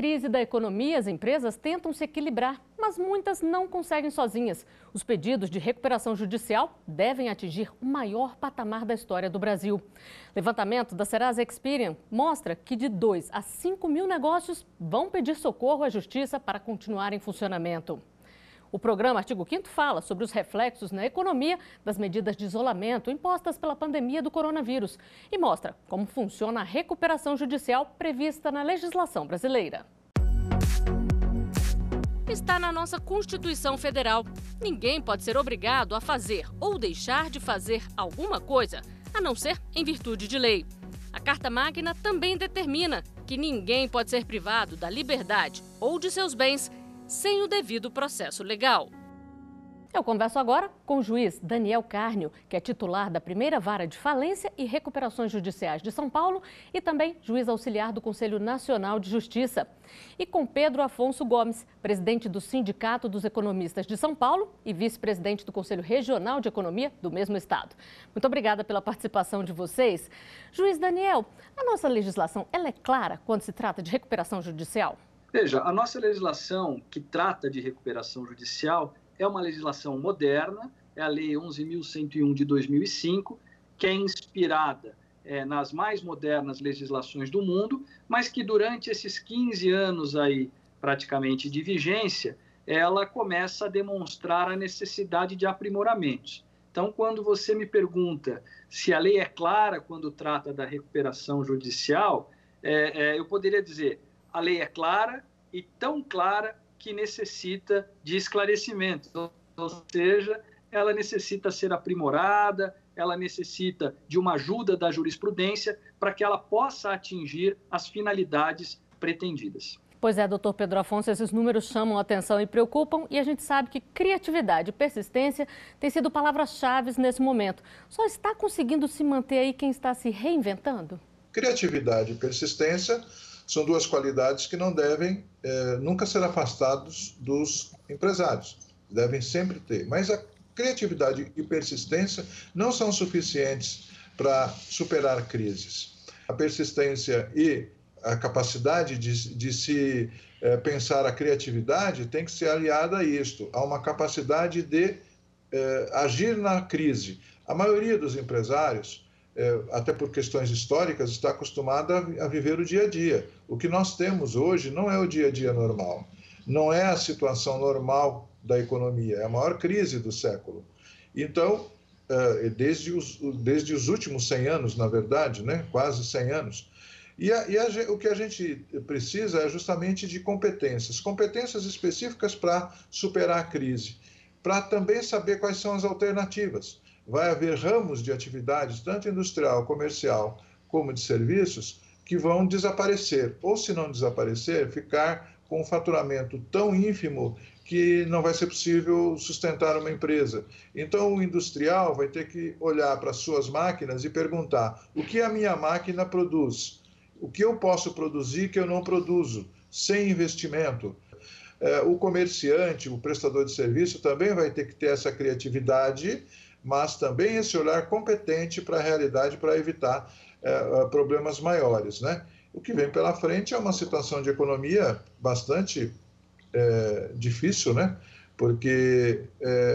crise da economia, as empresas tentam se equilibrar, mas muitas não conseguem sozinhas. Os pedidos de recuperação judicial devem atingir o maior patamar da história do Brasil. Levantamento da Serasa Experian mostra que de 2 a 5 mil negócios vão pedir socorro à Justiça para continuar em funcionamento. O programa Artigo 5º fala sobre os reflexos na economia das medidas de isolamento impostas pela pandemia do coronavírus e mostra como funciona a recuperação judicial prevista na legislação brasileira. Está na nossa Constituição Federal. Ninguém pode ser obrigado a fazer ou deixar de fazer alguma coisa, a não ser em virtude de lei. A Carta Magna também determina que ninguém pode ser privado da liberdade ou de seus bens sem o devido processo legal. Eu converso agora com o juiz Daniel Carnio, que é titular da primeira vara de falência e recuperações judiciais de São Paulo e também juiz auxiliar do Conselho Nacional de Justiça. E com Pedro Afonso Gomes, presidente do Sindicato dos Economistas de São Paulo e vice-presidente do Conselho Regional de Economia do mesmo estado. Muito obrigada pela participação de vocês. Juiz Daniel, a nossa legislação ela é clara quando se trata de recuperação judicial? Veja, a nossa legislação que trata de recuperação judicial é uma legislação moderna, é a Lei 11.101 de 2005, que é inspirada nas mais modernas legislações do mundo, mas que durante esses 15 anos aí, praticamente de vigência, ela começa a demonstrar a necessidade de aprimoramentos. Então, quando você me pergunta se a lei é clara quando trata da recuperação judicial, eu poderia dizer: a lei é clara e tão clara que necessita de esclarecimento, ou seja, ela necessita ser aprimorada, ela necessita de uma ajuda da jurisprudência para que ela possa atingir as finalidades pretendidas. Pois é, doutor Pedro Afonso, esses números chamam a atenção e preocupam, e a gente sabe que criatividade e persistência têm sido palavras-chave nesse momento. Só está conseguindo se manter aí quem está se reinventando? Criatividade e persistência são duas qualidades que não devem nunca ser afastados dos empresários. Devem sempre ter. Mas a criatividade e persistência não são suficientes para superar crises. A persistência e a capacidade de se pensar a criatividade tem que ser aliada a isto, a uma capacidade de agir na crise. A maioria dos empresários, até por questões históricas, está acostumada a viver o dia a dia. O que nós temos hoje não é o dia a dia normal, não é a situação normal da economia, é a maior crise do século. Então, desde os últimos 100 anos, na verdade, né? Quase 100 anos, o que a gente precisa é justamente de competências específicas para superar a crise, para também saber quais são as alternativas. Vai haver ramos de atividades, tanto industrial, comercial, como de serviços, que vão desaparecer. Ou, se não desaparecer, ficar com um faturamento tão ínfimo que não vai ser possível sustentar uma empresa. Então, o industrial vai ter que olhar para as suas máquinas e perguntar: o que a minha máquina produz? O que eu posso produzir que eu não produzo, sem investimento? O comerciante, o prestador de serviço, também vai ter que ter essa criatividade, mas também esse olhar competente para a realidade, para evitar problemas maiores, né? O que vem pela frente é uma situação de economia bastante difícil, né? Porque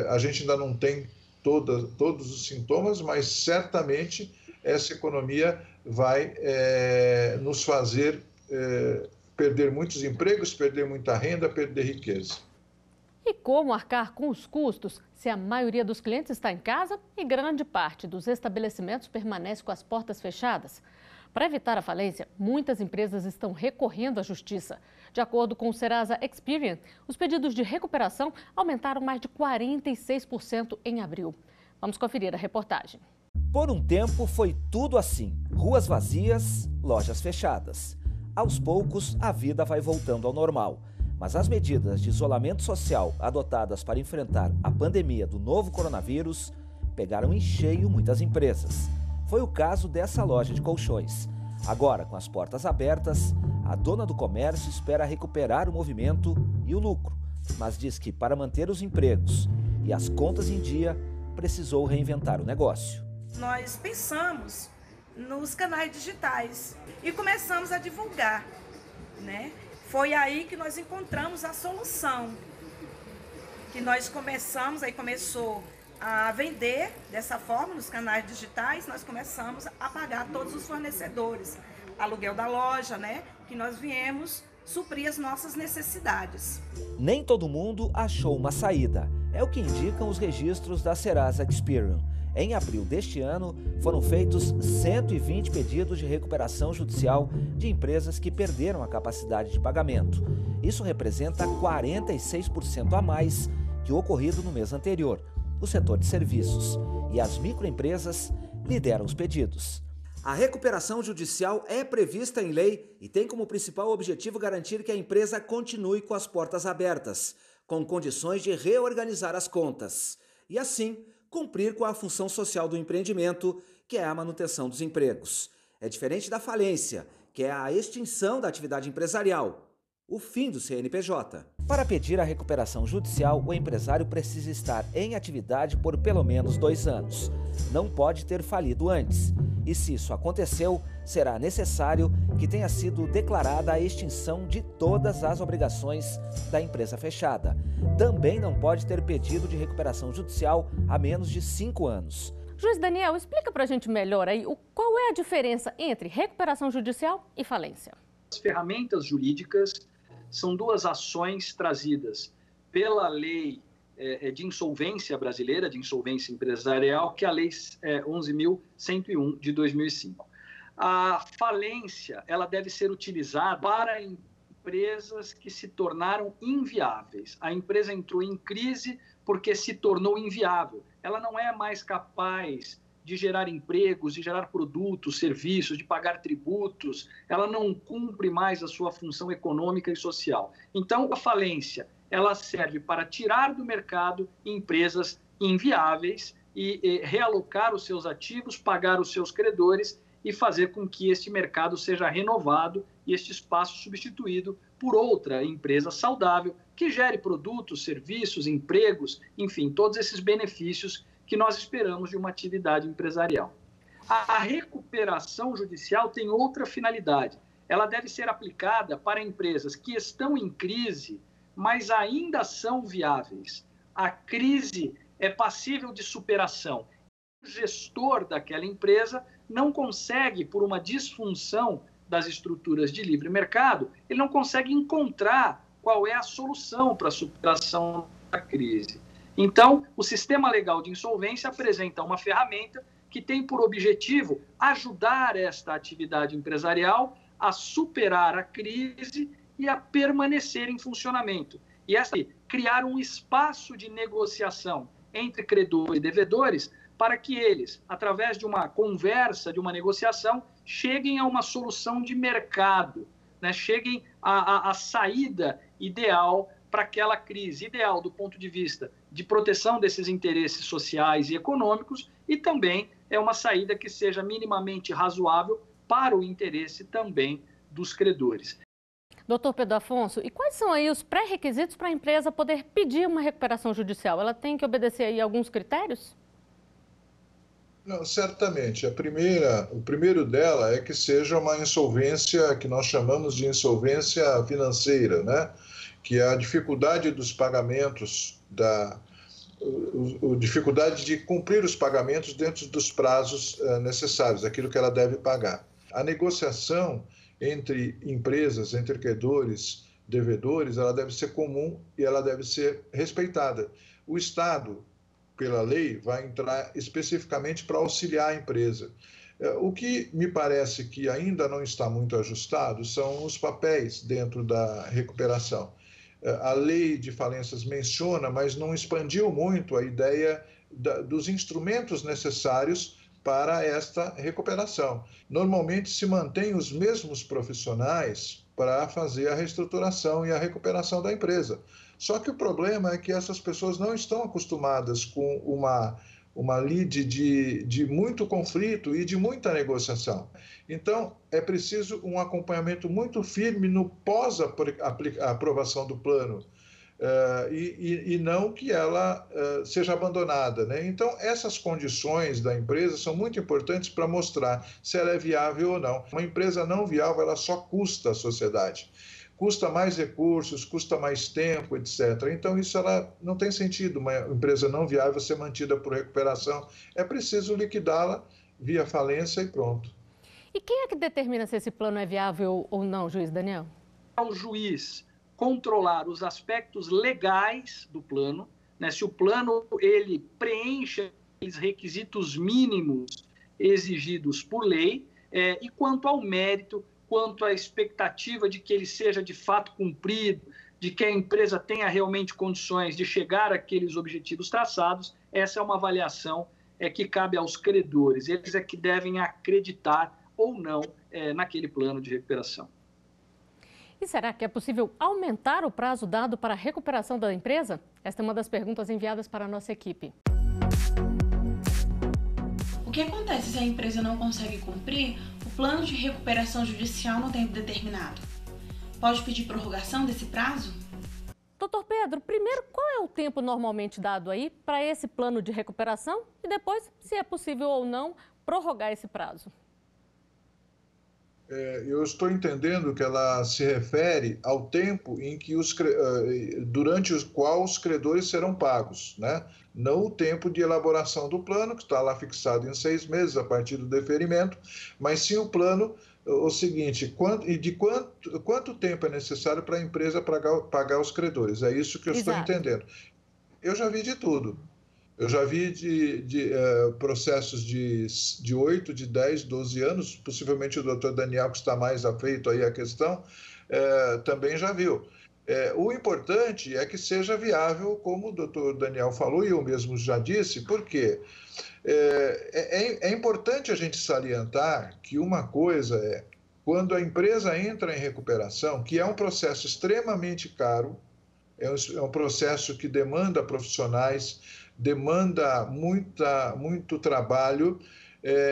a gente ainda não tem todos os sintomas, mas certamente essa economia vai nos fazer perder muitos empregos, perder muita renda, perder riqueza. E como arcar com os custos se a maioria dos clientes está em casa e grande parte dos estabelecimentos permanece com as portas fechadas? Para evitar a falência, muitas empresas estão recorrendo à justiça. De acordo com o Serasa Experian, os pedidos de recuperação aumentaram mais de 46% em abril. Vamos conferir a reportagem. Por um tempo foi tudo assim, ruas vazias, lojas fechadas. Aos poucos, a vida vai voltando ao normal. Mas as medidas de isolamento social adotadas para enfrentar a pandemia do novo coronavírus pegaram em cheio muitas empresas. Foi o caso dessa loja de colchões. Agora, com as portas abertas, a dona do comércio espera recuperar o movimento e o lucro, mas diz que para manter os empregos e as contas em dia, precisou reinventar o negócio. Nós pensamos nos canais digitais e começamos a divulgar, né? Foi aí que nós encontramos a solução, que nós começou a vender dessa forma nos canais digitais, nós começamos a pagar todos os fornecedores, aluguel da loja, né, que nós viemos suprir as nossas necessidades. Nem todo mundo achou uma saída, é o que indicam os registros da Serasa Experian. Em abril deste ano, foram feitos 120 pedidos de recuperação judicial de empresas que perderam a capacidade de pagamento. Isso representa 46% a mais que o ocorrido no mês anterior. O setor de serviços e as microempresas lideram os pedidos. A recuperação judicial é prevista em lei e tem como principal objetivo garantir que a empresa continue com as portas abertas, com condições de reorganizar as contas e, assim, cumprir com a função social do empreendimento, que é a manutenção dos empregos. É diferente da falência, que é a extinção da atividade empresarial, o fim do CNPJ. Para pedir a recuperação judicial, o empresário precisa estar em atividade por pelo menos 2 anos. Não pode ter falido antes. E se isso aconteceu, será necessário que tenha sido declarada a extinção de todas as obrigações da empresa fechada. Também não pode ter pedido de recuperação judicial há menos de 5 anos. Juiz Daniel, explica pra gente melhor aí qual é a diferença entre recuperação judicial e falência. As ferramentas jurídicas são 2 ações trazidas pela lei de insolvência brasileira, de insolvência empresarial, que é a Lei 11.101 de 2005. A falência, ela deve ser utilizada para empresas que se tornaram inviáveis. A empresa entrou em crise porque se tornou inviável. Ela não é mais capaz de gerar empregos, de gerar produtos, serviços, de pagar tributos. Ela não cumpre mais a sua função econômica e social. Então, a falência, ela serve para tirar do mercado empresas inviáveis e realocar os seus ativos, pagar os seus credores e fazer com que este mercado seja renovado e este espaço substituído por outra empresa saudável que gere produtos, serviços, empregos, enfim, todos esses benefícios que nós esperamos de uma atividade empresarial. A recuperação judicial tem outra finalidade. Ela deve ser aplicada para empresas que estão em crise, mas ainda são viáveis. A crise é passível de superação. O gestor daquela empresa não consegue, por uma disfunção das estruturas de livre mercado, ele não consegue encontrar qual é a solução para a superação da crise. Então, o sistema legal de insolvência apresenta uma ferramenta que tem por objetivo ajudar esta atividade empresarial a superar a crise e a permanecer em funcionamento. E criar um espaço de negociação entre credores e devedores para que eles, através de uma conversa, de uma negociação, cheguem a uma solução de mercado, né? Cheguem à saída ideal para aquela crise, ideal do ponto de vista de proteção desses interesses sociais e econômicos, e também é uma saída que seja minimamente razoável para o interesse também dos credores. Doutor Pedro Afonso, e quais são aí os pré-requisitos para a empresa poder pedir uma recuperação judicial? Ela tem que obedecer aí alguns critérios? Não, certamente. O primeiro dela é que seja uma insolvência que nós chamamos de insolvência financeira, né? Que é a dificuldade dos pagamentos, dificuldade de cumprir os pagamentos dentro dos prazos necessários, aquilo que ela deve pagar. A negociação entre empresas, entre credores, devedores, ela deve ser comum e ela deve ser respeitada. O Estado, pela lei, vai entrar especificamente para auxiliar a empresa. O que me parece que ainda não está muito ajustado são os papéis dentro da recuperação. A lei de falências menciona, mas não expandiu muito a ideia dos instrumentos necessários para esta recuperação. Normalmente se mantém os mesmos profissionais para fazer a reestruturação e a recuperação da empresa. Só que o problema é que essas pessoas não estão acostumadas com uma lide de muito conflito e de muita negociação. Então, é preciso um acompanhamento muito firme no pós-aprovação do plano, e não que ela seja abandonada, né? Então, essas condições da empresa são muito importantes para mostrar se ela é viável ou não. Uma empresa não viável, ela só custa à sociedade. custa mais recursos, custa mais tempo, etc. Então, isso não tem sentido, uma empresa não viável ser mantida por recuperação. É preciso liquidá-la via falência e pronto. E quem é que determina se esse plano é viável ou não, juiz Daniel? O juiz controlar os aspectos legais do plano, né? Se o plano ele preenche os requisitos mínimos exigidos por lei, e quanto ao mérito, quanto à expectativa de que ele seja de fato cumprido, de que a empresa tenha realmente condições de chegar àqueles objetivos traçados, essa é uma avaliação que cabe aos credores. Eles é que devem acreditar ou não naquele plano de recuperação. E será que é possível aumentar o prazo dado para a recuperação da empresa? Esta é uma das perguntas enviadas para a nossa equipe. O que acontece se a empresa não consegue cumprir o plano de recuperação judicial no tempo determinado? Pode pedir prorrogação desse prazo? Doutor Pedro, primeiro, qual é o tempo normalmente dado aí para esse plano de recuperação? E depois, se é possível ou não, prorrogar esse prazo? Eu estou entendendo que ela se refere ao tempo em que durante o qual os credores serão pagos, né? Não o tempo de elaboração do plano, que está lá fixado em 6 meses a partir do deferimento, mas sim o plano, o seguinte, quanto tempo é necessário para a empresa pagar os credores. É isso que eu estou entendendo. Eu já vi de tudo. Eu já vi de processos de 8, de 10, 12 anos, possivelmente o doutor Daniel, que está mais afeito aí à questão, também já viu. O importante é que seja viável, como o doutor Daniel falou, e eu mesmo já disse, porque é importante a gente salientar que uma coisa é, quando a empresa entra em recuperação, que é um processo extremamente caro, é um processo que demanda profissionais, demanda muito trabalho,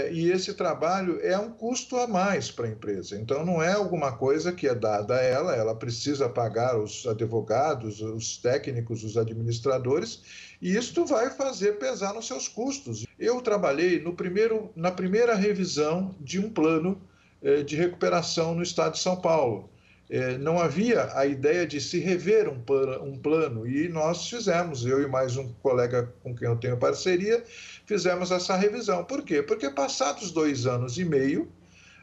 e esse trabalho é um custo a mais para a empresa. Então, não é alguma coisa que é dada a ela precisa pagar os advogados, os técnicos, os administradores, e isto vai fazer pesar nos seus custos. Eu trabalhei na primeira revisão de um plano de recuperação no estado de São Paulo. Não havia a ideia de se rever um plano, e nós fizemos, eu e mais um colega com quem eu tenho parceria, fizemos essa revisão. Por quê? Porque passados 2 anos e meio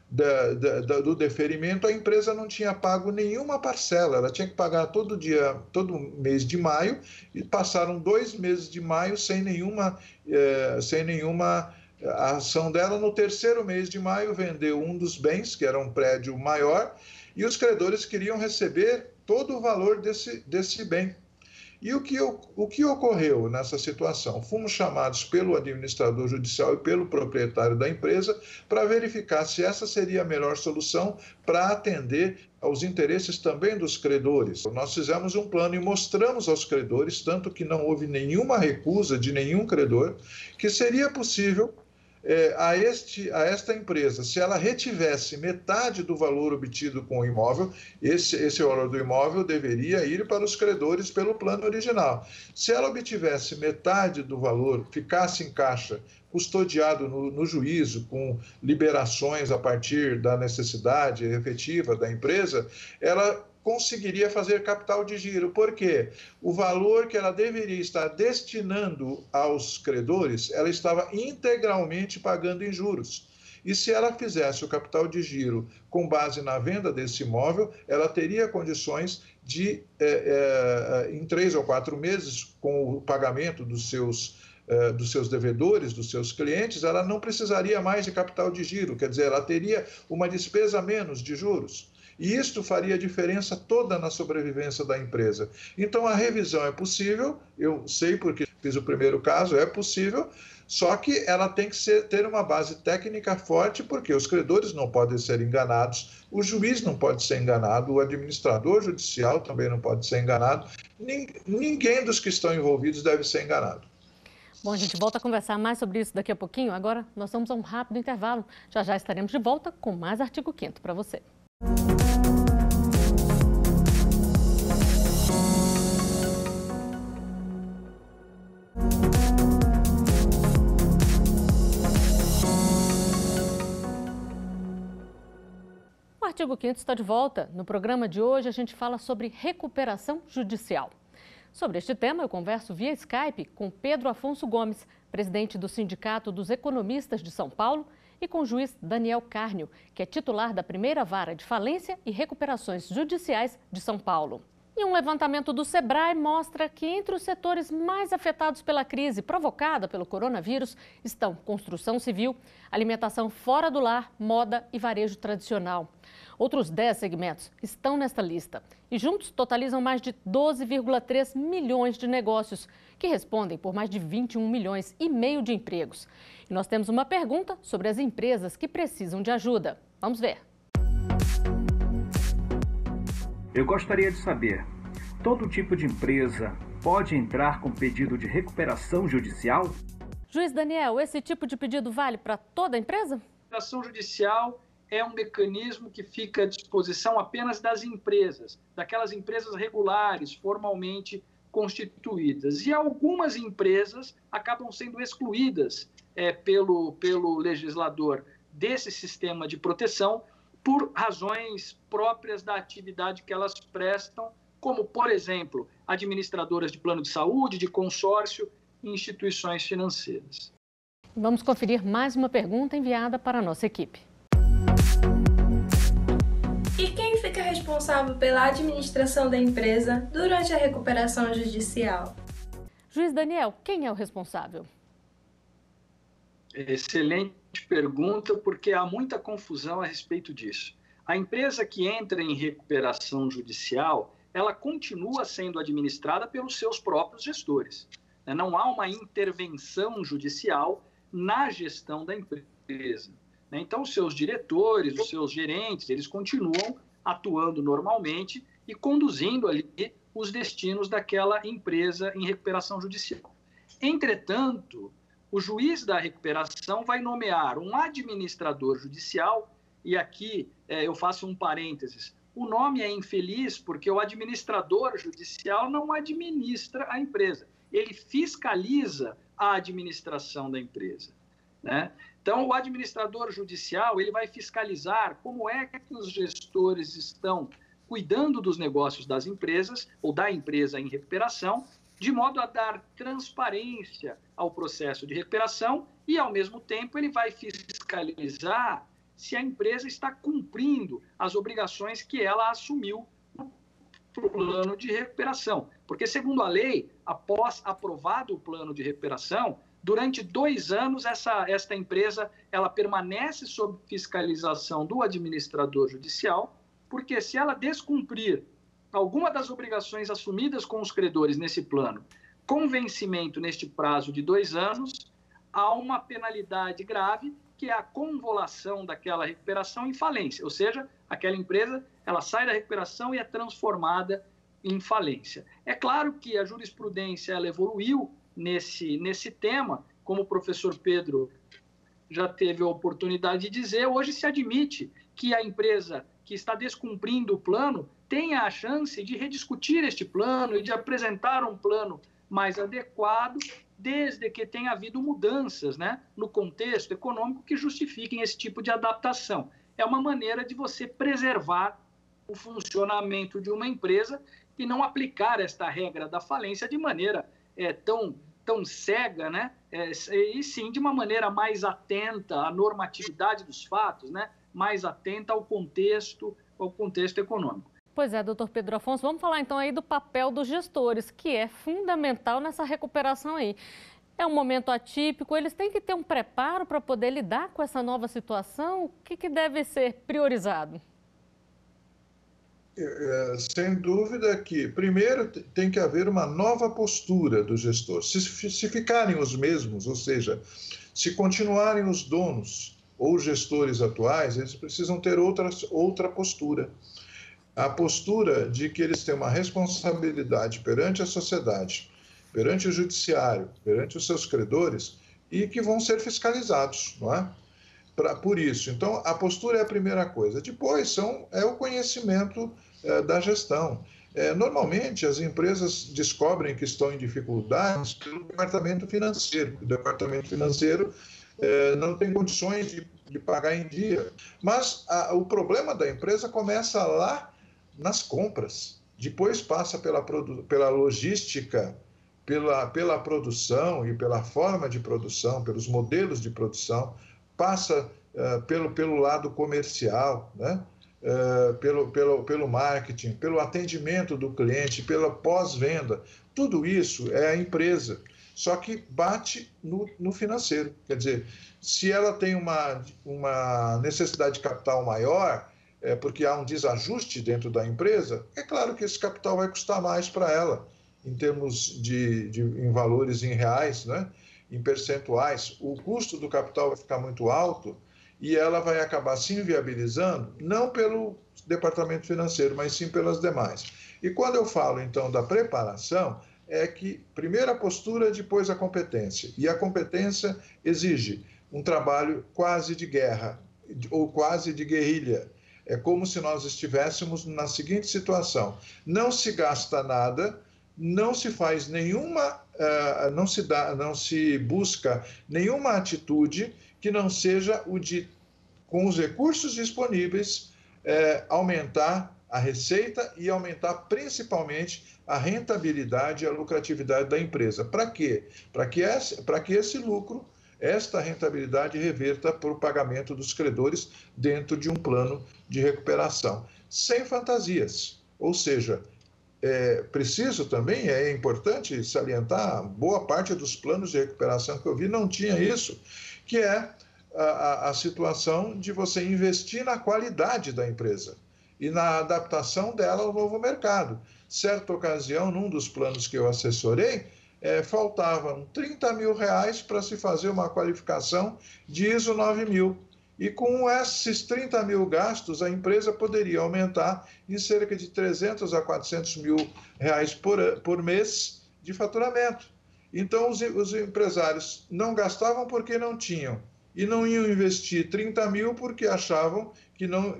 do deferimento, a empresa não tinha pago nenhuma parcela, ela tinha que pagar todo mês de maio, e passaram 2 meses de maio sem nenhuma ação dela. No 3º mês de maio, vendeu um dos bens, que era um prédio maior, e os credores queriam receber todo o valor desse bem. E o que ocorreu nessa situação? Fomos chamados pelo administrador judicial e pelo proprietário da empresa para verificar se essa seria a melhor solução para atender aos interesses também dos credores. Nós fizemos um plano e mostramos aos credores, tanto que não houve nenhuma recusa de nenhum credor, que seria possível a esta empresa, se ela retivesse metade do valor obtido com o imóvel, esse valor do imóvel deveria ir para os credores pelo plano original. Se ela obtivesse metade do valor, ficasse em caixa, custodiado no juízo, com liberações a partir da necessidade efetiva da empresa, ela conseguiria fazer capital de giro. Por quê? O valor que ela deveria estar destinando aos credores, ela estava integralmente pagando em juros. E se ela fizesse o capital de giro com base na venda desse imóvel, ela teria condições de, em 3 ou 4 meses, com o pagamento dos seus devedores, dos seus clientes, ela não precisaria mais de capital de giro, quer dizer, ela teria uma despesa a menos de juros. E isto faria diferença toda na sobrevivência da empresa. Então, a revisão é possível, eu sei porque fiz o primeiro caso, é possível, só que ela tem que ter uma base técnica forte, porque os credores não podem ser enganados, o juiz não pode ser enganado, o administrador judicial também não pode ser enganado, ninguém dos que estão envolvidos deve ser enganado. Bom, a gente volta a conversar mais sobre isso daqui a pouquinho. Agora, nós vamos a um rápido intervalo. Já já estaremos de volta com mais Artigo 5º para você. O Artigo 5º está de volta. No programa de hoje, a gente fala sobre recuperação judicial. Sobre este tema, eu converso via Skype com Pedro Afonso Gomes, presidente do Sindicato dos Economistas de São Paulo, e com o juiz Daniel Carnio, que é titular da primeira vara de falência e recuperações judiciais de São Paulo. E um levantamento do Sebrae mostra que entre os setores mais afetados pela crise provocada pelo coronavírus estão construção civil, alimentação fora do lar, moda e varejo tradicional. Outros 10 segmentos estão nesta lista e juntos totalizam mais de 12,3 milhões de negócios, que respondem por mais de 21 milhões e meio de empregos. E nós temos uma pergunta sobre as empresas que precisam de ajuda. Vamos ver. Eu gostaria de saber, todo tipo de empresa pode entrar com pedido de recuperação judicial? Juiz Daniel, esse tipo de pedido vale para toda empresa? A recuperação judicial é um mecanismo que fica à disposição apenas das empresas, daquelas empresas regulares, formalmente constituídas. E algumas empresas acabam sendo excluídas pelo legislador desse sistema de proteção, por razões próprias da atividade que elas prestam, como, por exemplo, administradoras de plano de saúde, de consórcio e instituições financeiras. Vamos conferir mais uma pergunta enviada para a nossa equipe. E quem fica responsável pela administração da empresa durante a recuperação judicial? Juiz Daniel, quem é o responsável? Excelente pergunta, porque há muita confusão a respeito disso. A empresa que entra em recuperação judicial, ela continua sendo administrada pelos seus próprios gestores. Não há uma intervenção judicial na gestão da empresa. Então, os seus diretores, os seus gerentes, eles continuam atuando normalmente e conduzindo ali os destinos daquela empresa em recuperação judicial. Entretanto, o juiz da recuperação vai nomear um administrador judicial, e aqui eu faço um parênteses. O nome é infeliz porque o administrador judicial não administra a empresa, ele fiscaliza a administração da empresa, né? Então, o administrador judicial ele vai fiscalizar como é que os gestores estão cuidando dos negócios das empresas ou da empresa em recuperação, de modo a dar transparência ao processo de recuperação e, ao mesmo tempo, ele vai fiscalizar se a empresa está cumprindo as obrigações que ela assumiu no plano de recuperação. Porque, segundo a lei, após aprovado o plano de recuperação, durante 2 anos, esta empresa ela permanece sob fiscalização do administrador judicial, porque se ela descumprir alguma das obrigações assumidas com os credores nesse plano, com vencimento neste prazo de 2 anos, há uma penalidade grave, que é a convolução daquela recuperação em falência, ou seja, aquela empresa ela sai da recuperação e é transformada em falência. É claro que a jurisprudência ela evoluiu nesse tema, como o professor Pedro já teve a oportunidade de dizer, hoje se admite que a empresa que está descumprindo o plano tenha a chance de rediscutir este plano e de apresentar um plano mais adequado, desde que tenha havido mudanças, né, no contexto econômico que justifiquem esse tipo de adaptação. É uma maneira de você preservar o funcionamento de uma empresa e não aplicar esta regra da falência de maneira tão cega, né, e sim de uma maneira mais atenta à normatividade dos fatos, né, mais atenta ao contexto econômico. Pois é, doutor Pedro Afonso, vamos falar então aí do papel dos gestores, que é fundamental nessa recuperação aí. É um momento atípico, eles têm que ter um preparo para poder lidar com essa nova situação? O que deve ser priorizado? Sem dúvida que, primeiro, tem que haver uma nova postura dos gestores. Se ficarem os mesmos, ou seja, se continuarem os donos ou os gestores atuais, eles precisam ter outra postura. A postura de que eles têm uma responsabilidade perante a sociedade, perante o judiciário, perante os seus credores, e que vão ser fiscalizados, não é? Por isso. Então, a postura é a primeira coisa. Depois, é o conhecimento da gestão. Normalmente, as empresas descobrem que estão em dificuldades pelo departamento financeiro. O departamento financeiro não tem condições de pagar em dia. Mas o problema da empresa começa lá nas compras, depois passa pela logística, pela produção e pela forma de produção, pelos modelos de produção, passa pelo lado comercial, né? Pelo marketing, pelo atendimento do cliente, pela pós-venda. Tudo isso é a empresa, só que bate no financeiro. Quer dizer, se ela tem uma necessidade de capital maior, porque há um desajuste dentro da empresa, é claro que esse capital vai custar mais para ela, em termos em valores em reais, né? Em percentuais. O custo do capital vai ficar muito alto e ela vai acabar se inviabilizando, não pelo departamento financeiro, mas sim pelas demais. E quando eu falo, então, da preparação, é que primeiro a postura, depois a competência. E a competência exige um trabalho quase de guerra, ou quase de guerrilha. É como se nós estivéssemos na seguinte situação: não se gasta nada, não se faz nenhuma, não se busca nenhuma atitude que não seja o de, com os recursos disponíveis, aumentar a receita e aumentar principalmente a rentabilidade e a lucratividade da empresa. Para quê? Para que esse lucro, esta rentabilidade reverta para o pagamento dos credores dentro de um plano de recuperação, sem fantasias. Ou seja, preciso também, é importante salientar, boa parte dos planos de recuperação que eu vi não tinha isso, que é a situação de você investir na qualidade da empresa e na adaptação dela ao novo mercado. Certa ocasião, num dos planos que eu assessorei, faltavam R$30 mil para se fazer uma qualificação de ISO 9000. E com esses 30 mil gastos, a empresa poderia aumentar em cerca de 300 a 400 mil reais por mês de faturamento. Então, os empresários não gastavam porque não tinham. E não iam investir 30 mil porque achavam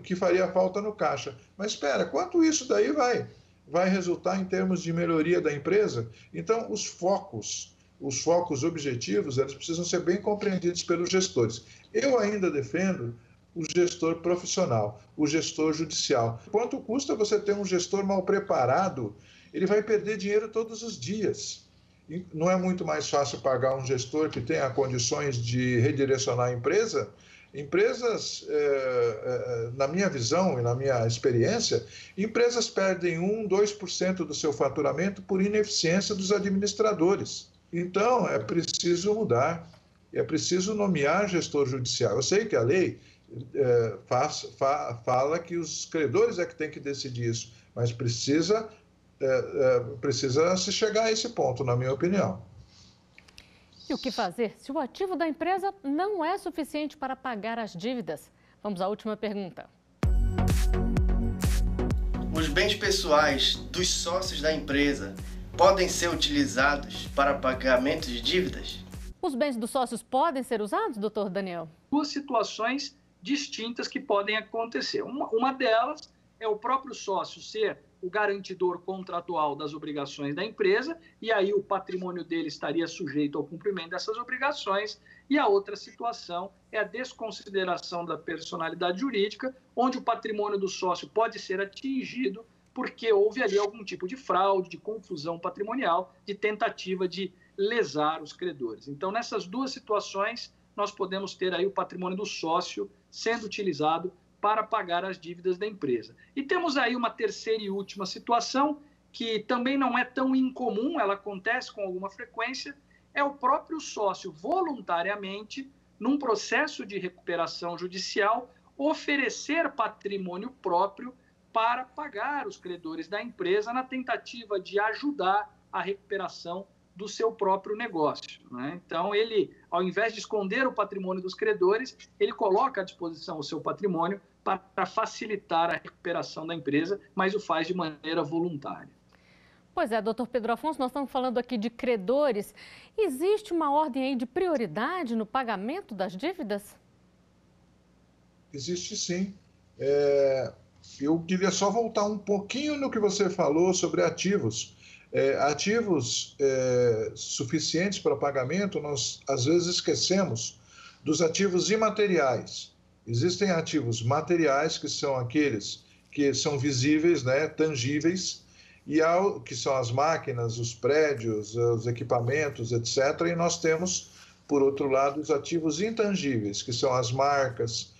que faria falta no caixa. Mas espera, quanto isso daí vai resultar em termos de melhoria da empresa? Então, os focos objetivos, eles precisam ser bem compreendidos pelos gestores. Eu ainda defendo o gestor profissional, o gestor judicial. Quanto custa você ter um gestor mal preparado? Ele vai perder dinheiro todos os dias. E não é muito mais fácil pagar um gestor que tenha condições de redirecionar a empresa? Empresas, na minha visão e na minha experiência, empresas perdem 1%, 2% do seu faturamento por ineficiência dos administradores. Então, é preciso mudar, é preciso nomear gestor judicial. Eu sei que a lei fala que os credores é que têm que decidir isso, mas precisa se chegar a esse ponto, na minha opinião. E o que fazer se o ativo da empresa não é suficiente para pagar as dívidas? Vamos à última pergunta. Os bens pessoais dos sócios da empresa podem ser utilizados para pagamento de dívidas? Os bens dos sócios podem ser usados, doutor Daniel? Duas situações distintas que podem acontecer. Uma delas é o próprio sócio ser o garantidor contratual das obrigações da empresa, e aí o patrimônio dele estaria sujeito ao cumprimento dessas obrigações. E a outra situação é a desconsideração da personalidade jurídica, onde o patrimônio do sócio pode ser atingido porque houve ali algum tipo de fraude, de confusão patrimonial, de tentativa de lesar os credores. Então, nessas duas situações, nós podemos ter aí o patrimônio do sócio sendo utilizado para pagar as dívidas da empresa. E temos aí uma terceira e última situação, que também não é tão incomum, ela acontece com alguma frequência, é o próprio sócio voluntariamente, num processo de recuperação judicial, oferecer patrimônio próprio para pagar os credores da empresa na tentativa de ajudar a recuperação do seu próprio negócio, né? Então, ele, ao invés de esconder o patrimônio dos credores, ele coloca à disposição o seu patrimônio para facilitar a recuperação da empresa, mas o faz de maneira voluntária. Pois é, doutor Pedro Afonso, nós estamos falando aqui de credores. Existe uma ordem aí de prioridade no pagamento das dívidas? Existe sim. Eu queria só voltar um pouquinho no que você falou sobre ativos. Ativos suficientes para pagamento, nós às vezes esquecemos dos ativos imateriais. Existem ativos materiais, que são aqueles que são visíveis, né, tangíveis, e que são as máquinas, os prédios, os equipamentos, etc. E nós temos, por outro lado, os ativos intangíveis, que são as marcas,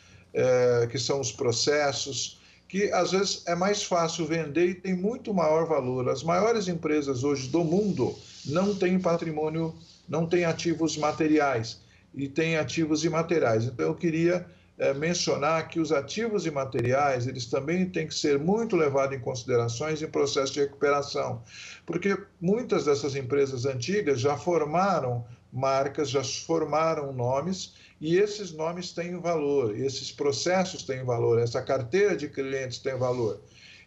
que são os processos, que às vezes é mais fácil vender e tem muito maior valor. As maiores empresas hoje do mundo não têm patrimônio, não têm ativos materiais, e têm ativos imateriais. Então eu queria mencionar que os ativos imateriais, eles também têm que ser muito levados em considerações em processo de recuperação, porque muitas dessas empresas antigas já formaram marcas, já formaram nomes, e esses nomes têm valor, esses processos têm valor, essa carteira de clientes tem valor,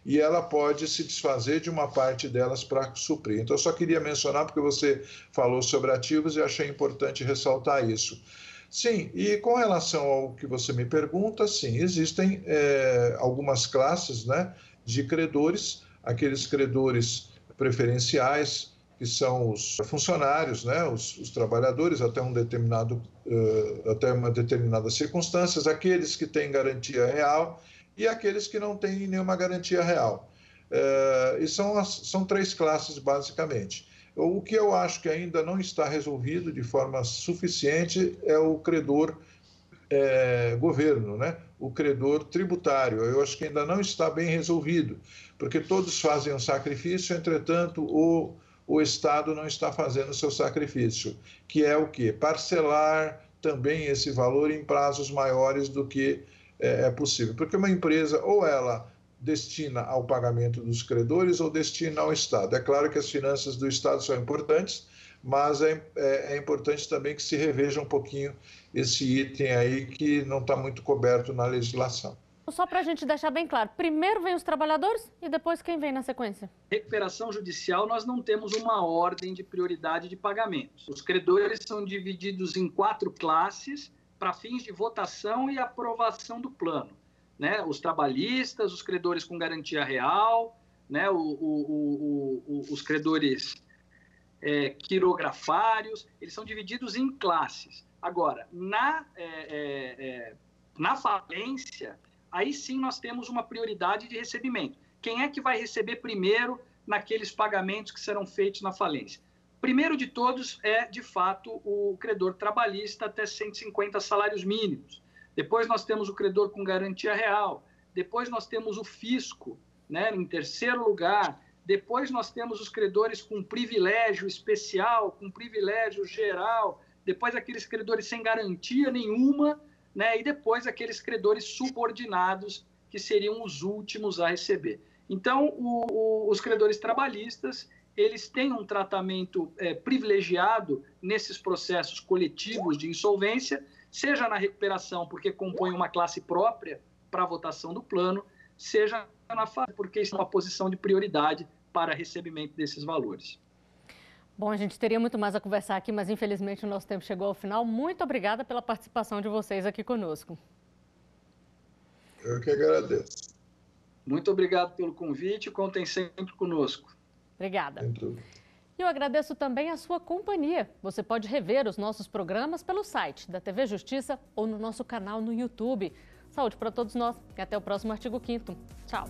e ela pode se desfazer de uma parte delas para suprir. Então eu só queria mencionar, porque você falou sobre ativos e achei importante ressaltar isso. Sim, e com relação ao que você me pergunta, sim, existem algumas classes, né, de credores, aqueles credores preferenciais, que são os funcionários, né, os trabalhadores até uma determinada circunstâncias, aqueles que têm garantia real e aqueles que não têm nenhuma garantia real. E são 3 classes, basicamente. O que eu acho que ainda não está resolvido de forma suficiente é o credor governo, né? O credor tributário. Eu acho que ainda não está bem resolvido, porque todos fazem um sacrifício, entretanto, o Estado não está fazendo o seu sacrifício, que é o quê? Parcelar também esse valor em prazos maiores do que é possível. Porque uma empresa, ou ela destina ao pagamento dos credores ou destina ao Estado. É claro que as finanças do Estado são importantes, mas é importante também que se reveja um pouquinho esse item aí que não está muito coberto na legislação. Só para a gente deixar bem claro, primeiro vem os trabalhadores e depois quem vem na sequência? Recuperação judicial, nós não temos uma ordem de prioridade de pagamentos. Os credores são divididos em 4 classes para fins de votação e aprovação do plano. Né, os trabalhistas, os credores com garantia real, né, os credores quirografários, eles são divididos em classes. Agora, na falência, aí sim nós temos uma prioridade de recebimento. Quem é que vai receber primeiro naqueles pagamentos que serão feitos na falência? Primeiro de todos é, de fato, o credor trabalhista até 150 salários mínimos. Depois nós temos o credor com garantia real. Depois nós temos o fisco, né, em terceiro lugar. Depois nós temos os credores com privilégio especial, com privilégio geral. Depois aqueles credores sem garantia nenhuma, né, e depois aqueles credores subordinados, que seriam os últimos a receber. Então, os credores trabalhistas, eles têm um tratamento privilegiado nesses processos coletivos de insolvência, seja na recuperação, porque compõe uma classe própria para a votação do plano, seja na fase, porque isso é uma posição de prioridade para recebimento desses valores. Bom, a gente teria muito mais a conversar aqui, mas infelizmente o nosso tempo chegou ao final. Muito obrigada pela participação de vocês aqui conosco. Eu que agradeço. Muito obrigado pelo convite, contem sempre conosco. Obrigada. E eu agradeço também a sua companhia. Você pode rever os nossos programas pelo site da TV Justiça ou no nosso canal no YouTube. Saúde para todos nós e até o próximo Artigo 5º. Tchau.